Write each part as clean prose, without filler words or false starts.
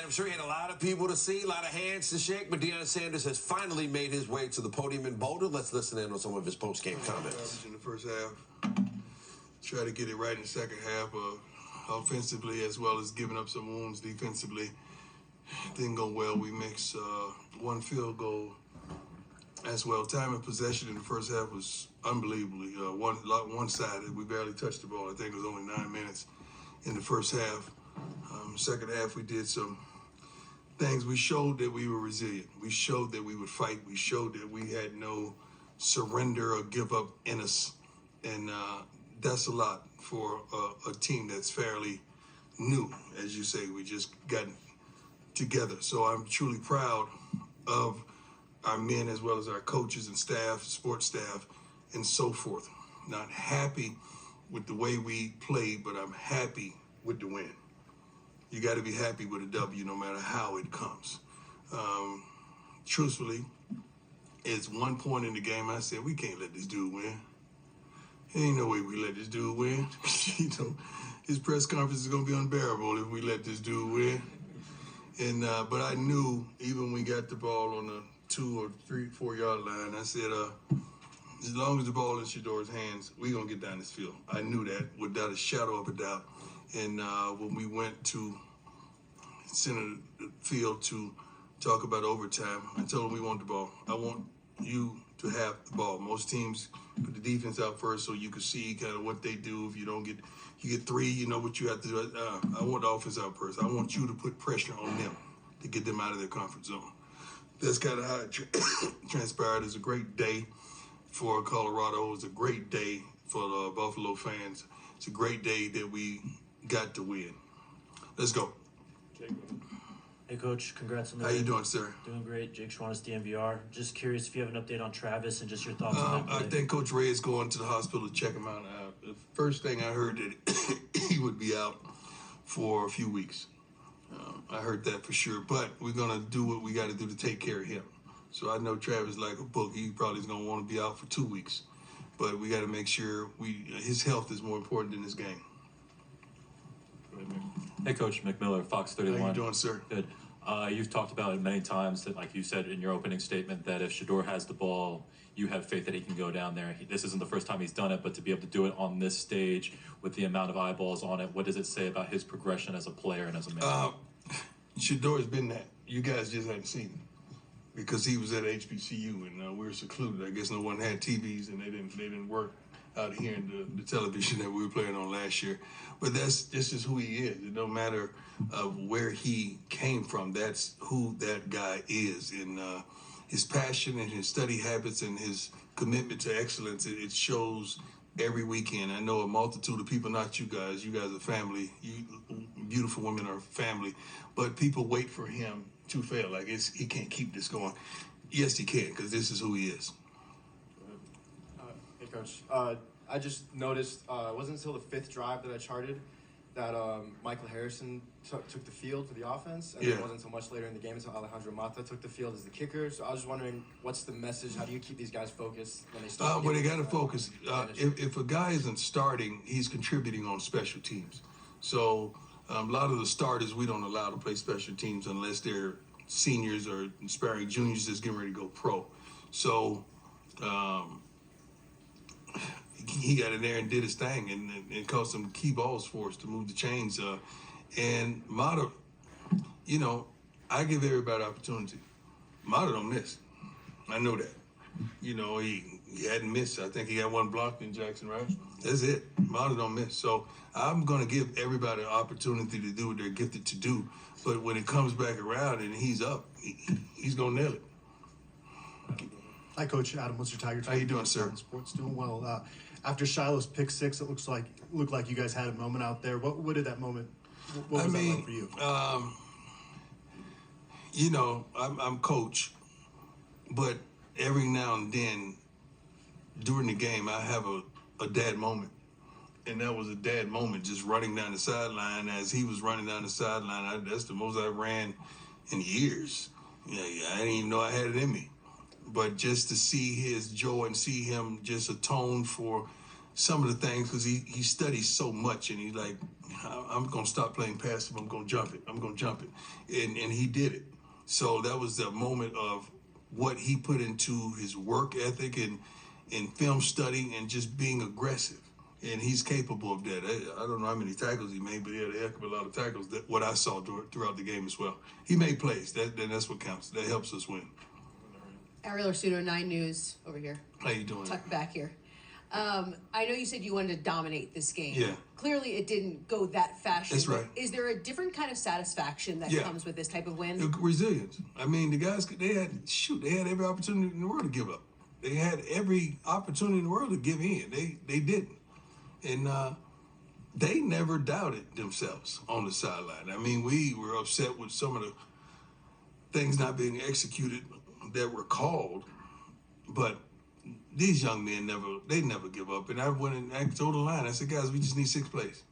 I'm sure he had a lot of people to see, a lot of hands to shake, but Deion Sanders has finally made his way to the podium in Boulder. Let's listen in on some of his post-game comments. In the first half, try to get it right in the second half, offensively as well as giving up some wounds defensively. Didn't go well. We mixed one field goal as well. Time of possession in the first half was unbelievably one-sided. We barely touched the ball. I think it was only 9 minutes in the first half. Second half, we did some things. We showed that we were resilient. We showed that we would fight. We showed that we had no surrender or give up in us. And that's a lot for a team that's fairly new. As you say, we just got together. So I'm truly proud of our men as well as our coaches and staff, sports staff, and so forth. Not happy with the way we played, but I'm happy with the win. You got to be happy with a W no matter how it comes. Truthfully, it's one point in the game I said, we can't let this dude win. Ain't no way we let this dude win. You know, his press conference is going to be unbearable if we let this dude win. And but I knew even when we got the ball on the 2 or 3, 4 yard line, I said, as long as the ball in Shedor's hands, we're going to get down this field. I knew that without a shadow of a doubt. And when we went to center the field to talk about overtime, I told him we want the ball. I want you to have the ball. Most teams put the defense out first so you can see kind of what they do. If you don't get, you get 3, you know what you have to do. I want the offense out first. I want you to put pressure on them to get them out of their comfort zone. That's kind of how it transpired. It's a great day for Colorado. It's a great day for the Buffalo fans. It's a great day that we got to win. Let's go. Hey, Coach. Congrats on the win. How you doing, sir? Doing great. Jake Schwannis, DMVR. Just curious if you have an update on Travis and just your thoughts on that. I think Coach Ray is going to the hospital to check him out. The first thing I heard that he would be out for a few weeks. I heard that for sure. But we're going to do what we got to do to take care of him. So I know Travis like a book. He probably is going to want to be out for 2 weeks. But we got to make sure his health is more important than his game. Hey, Coach McMiller, Fox 31. How you doing, sir? Good. You've talked about it many times that, like you said in your opening statement, that if Shedeur has the ball, you have faith that he can go down there. This isn't the first time he's done it, but to be able to do it on this stage with the amount of eyeballs on it, what does it say about his progression as a player and as a man? Shedeur has been that. You guys just haven't seen him because he was at HBCU and we were secluded. I guess no one had TVs and they didn't work out here in the television that we were playing on last year. But this is who he is. It don't matter where he came from. That's who that guy is. And his passion and his study habits and his commitment to excellence, it shows every weekend. I know a multitude of people, not you guys. You guys are family. You beautiful women are family. But people wait for him to fail. Like he can't keep this going. Yes, he can, because this is who he is. Hey, Coach. I just noticed it wasn't until the 5th drive that I charted that Michael Harrison took the field for the offense, and it wasn't until much later in the game until Alejandro Mata took the field as the kicker. So I was just wondering, what's the message? How do you keep these guys focused when they start? Well, they got to focus. If a guy isn't starting, he's contributing on special teams. So a lot of the starters we don't allow to play special teams unless they're seniors or aspiring juniors that's getting ready to go pro. So he got in there and did his thing and caught some key balls for us to move the chains. And Mata, you know, I give everybody opportunity. Mata don't miss. I know that. You know, he hadn't missed. I think he had one block in Jackson, right? That's it. Mata don't miss. So I'm going to give everybody an opportunity to do what they're gifted to do. But when it comes back around and he's up, he's going to nail it. Hi, Coach Adam. What's your Tiger? How you doing, sir? Sports doing well. After Shiloh's pick 6, it looked like you guys had a moment out there. What did that moment? What was that like for you? You know, I'm coach, but every now and then during the game, I have a dad moment. And that was a dad moment, just running down the sideline as he was running down the sideline. That's the most I ran in years. Yeah, I didn't even know I had it in me. But just to see his joy and see him just atone for some of the things because he studies so much, and he's like, I'm going to stop playing passive. I'm going to jump it. I'm going to jump it. And he did it. So that was the moment of what he put into his work ethic and film study and just being aggressive. And he's capable of that. I don't know how many tackles he made, but he had a heck of a lot of tackles, what I saw throughout the game as well. He made plays. That's what counts. That helps us win. Ariel Arsuno, 9 News, over here. How you doing? Tuck back here. I know you said you wanted to dominate this game. Yeah. Clearly, it didn't go that fashion. That's right. Is there a different kind of satisfaction that comes with this type of win? Resilience. I mean, the guys, they had every opportunity in the world to give up. They had every opportunity in the world to give in. They didn't. And they never doubted themselves on the sideline. I mean, we were upset with some of the things not being executed that were called, but these young men never give up. And I went and I told the line, I said, guys, we just need 6 plays.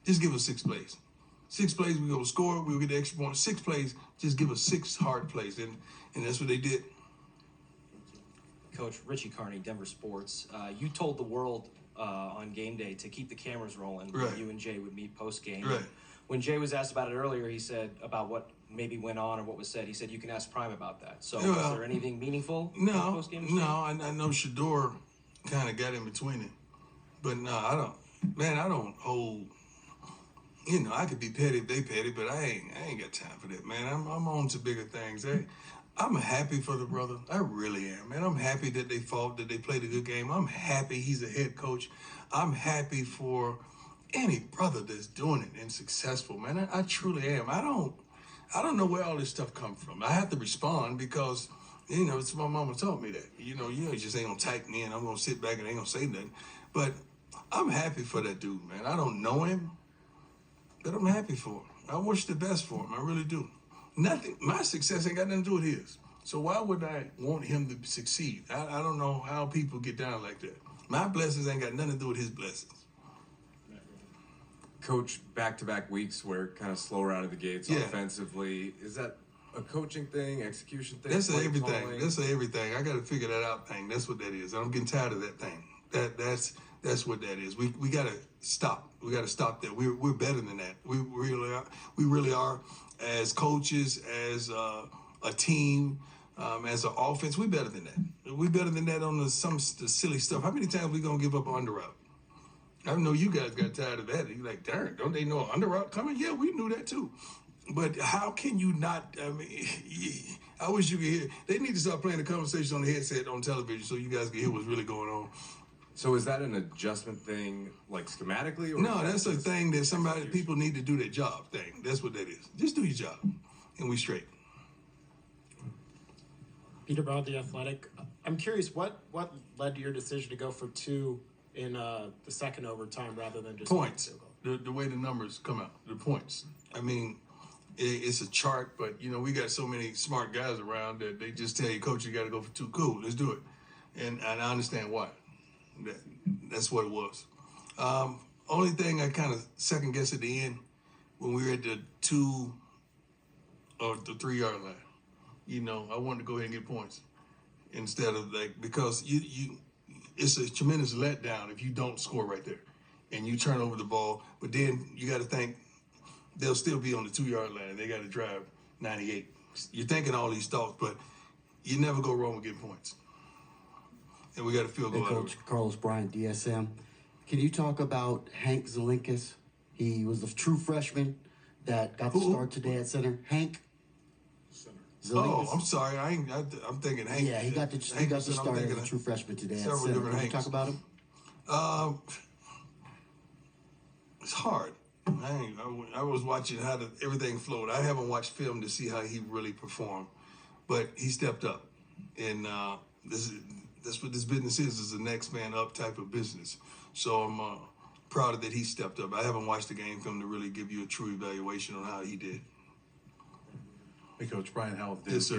Just give us 6 plays. 6 plays, we're going to score, we'll get the extra point. 6 plays, just give us 6 hard plays. And that's what they did. Coach Richie Carney, Denver Sports. You told the world on game day to keep the cameras rolling when Right. you and Jay would meet post-game. Right. When Jay was asked about it earlier, he said about what maybe went on or what was said. He said you can ask Prime about that. So Yeah, was there anything meaningful in the No, post-game? I know Shador kind of got in between it. But no, I don't hold, I could be petty if they petty, but I ain't got time for that, man. I'm on to bigger things. I'm happy for the brother. I really am, man. I'm happy that they fought, that they played a good game. I'm happy he's a head coach. I'm happy for any brother that's doing it and successful, man. I truly am. I don't know where all this stuff comes from. I have to respond because, it's my mama taught me that. You just ain't gonna type me in. I'm gonna sit back and ain't gonna say nothing. But I'm happy for that dude, man. I don't know him, but I'm happy for him. I wish the best for him. I really do. Nothing. My success ain't got nothing to do with his. So why would I want him to succeed? I don't know how people get down like that. My blessings ain't got nothing to do with his blessings. Coach, back-to-back weeks where kind of slower out of the gates Yeah. offensively. Is that a coaching thing, execution thing? That's play everything. calling? That's everything. I got to figure that out thing. That's what that is. I'm getting tired of that thing. That's what that is. We got to stop. We got to stop that. We're better than that. We really are. We really are. As coaches, as a team, as an offense, we're better than that. We're better than that on the silly stuff. How many times we gonna give up an under route? I know you guys got tired of that. You're like, darn, don't they know an under route coming? Yeah, we knew that too. But how can you not? I mean, I wish you could hear. They need to start playing the conversation on the headset on television so you guys can hear what's really going on. So is that an adjustment thing, like schematically? Or No, that's a thing that people need to do their job thing. That's what that is. Just do your job, and we straight. Peter Broad, The Athletic. I'm curious, what led to your decision to go for 2 in the second overtime rather than just Points. one field goal? The way the numbers come out, the points. I mean, it's a chart, but we got so many smart guys around that they just tell you, Coach, you got to go for 2. Cool, let's do it. And I understand why. That's what it was. Only thing I kind of second guessed at the end when we were at the 2 or the 3 yard line. I wanted to go ahead and get points instead of because it's a tremendous letdown if you don't score right there and you turn over the ball. But then you got to think they'll still be on the 2 yard line and they got to drive 98. You're thinking all these thoughts, but you never go wrong with getting points. And we got a field goal out of it. Coach Carlos Bryant, DSM. Can you talk about Hank Zelinkas? He was the true freshman that got the start today at center. Hank Zelinkas. Oh, I'm sorry. I'm thinking Hank. Yeah, he got the start as a true freshman today at several center. different Can you Hanks. talk about him? It's hard. I was watching how everything flowed. I haven't watched film to see how he really performed, but he stepped up, and that's what this business is a next man up type of business. So I'm proud that he stepped up. I haven't watched the game film to really give you a true evaluation on how he did. Hey, Coach, Brian Howell with the Yes, sir.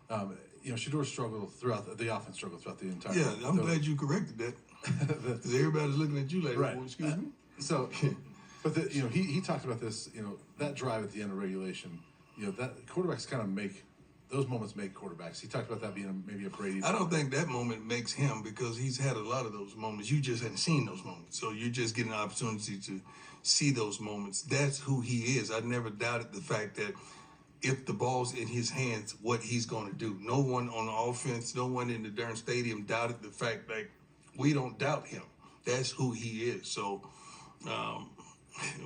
camera. Shador struggled throughout the offense struggled throughout the entire. Yeah, I'm glad you corrected that. Because everybody's looking at you like, Right. oh, excuse me. So, but he talked about this. That drive at the end of regulation. That quarterbacks kind of make those moments make quarterbacks. He talked about that being maybe a Brady. I don't think that moment makes him because he's had a lot of those moments. You just hadn't seen those moments. So you're just getting an opportunity to see those moments. That's who he is. I never doubted the fact that if the ball's in his hands, what he's going to do. No one on the offense, no one in the darn stadium doubted the fact that we don't doubt him. That's who he is. So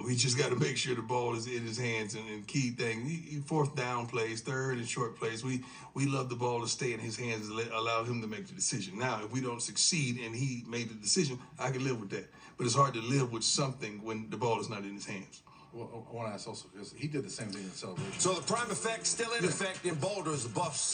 we just got to make sure the ball is in his hands. And key thing, fourth down plays, third and short plays, we love the ball to stay in his hands and allow him to make the decision. Now, if we don't succeed and he made the decision, I can live with that. But it's hard to live with something when the ball is not in his hands. Well, I want to ask also, because he did the same thing in the celebration. So the prime effect still in effect in Boulder as the Buffs